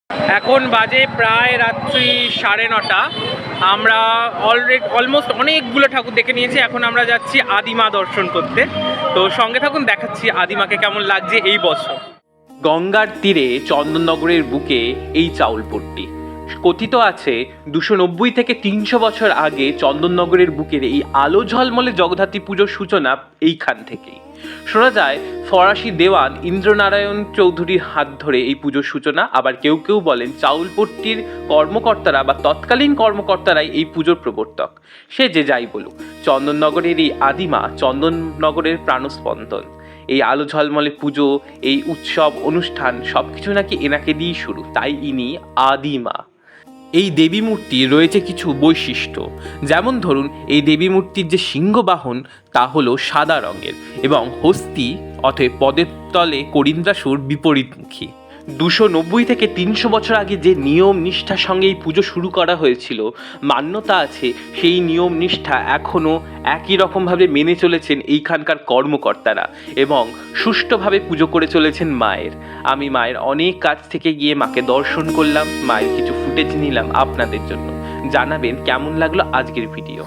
এখন বাজে প্রায় রাত্রি 9:30। আমরা অলমোস্ট অনেকগুলো ঠাকুর দেখে নিয়েছি। এখন আমরা যাচ্ছি আদিমা দর্শন করতে। তো সঙ্গে থাকুন, দেখাচ্ছি আদিমাকে কেমন লাগছে এই বছর। গঙ্গার তীরে চন্দননগরের বুকে এই চাউলপট্টি। কথিত আছে 290 থেকে 300 বছর আগে চন্দননগরের বুকের এই আলো ঝলমলে জগদ্ধাত্রী পুজোর সূচনা এইখান থেকেই। শোনা যায় ফরাসি দেওয়ান ইন্দ্রনারায়ণ চৌধুরীর হাত ধরে এই পুজোর সূচনা। আবার কেউ কেউ বলেন চাউলপট্টির কর্মকর্তারা বা তৎকালীন কর্মকর্তারাই এই পুজোর প্রবর্তক। সে যে যাই বলুক, চন্দননগরের এই আদিমা চন্দননগরের প্রাণস্পন্দন। এই আলো ঝলমলে পুজো, এই উৎসব অনুষ্ঠান সবকিছু নাকি এনাকে দিয়েই শুরু, তাই ইনি আদিমা। এই দেবী মূর্তির রয়েছে কিছু বৈশিষ্ট্য। যেমন ধরুন, এই দেবী মূর্তির যে সিংহবাহন তা হলো সাদা রঙের এবং হস্তি অতএব পদের তলে করিন্দ্রাসুর বিপরীতমুখী। 290 থেকে 300 বছর আগে যে নিয়ম নিষ্ঠার সঙ্গে এই পুজো শুরু করা হয়েছিল, মান্যতা আছে সেই নিয়ম নিষ্ঠা এখনও একই রকমভাবে মেনে চলেছেন এইখানকার কর্মকর্তারা এবং সুষ্ঠুভাবে পুজো করে চলেছেন মায়ের। আমি মায়ের অনেক কাছ থেকে গিয়ে মাকে দর্শন করলাম, মায়ের কিছু ফুটেজ নিলাম আপনাদের জন্য। জানাবেন কেমন লাগলো আজকের ভিডিও।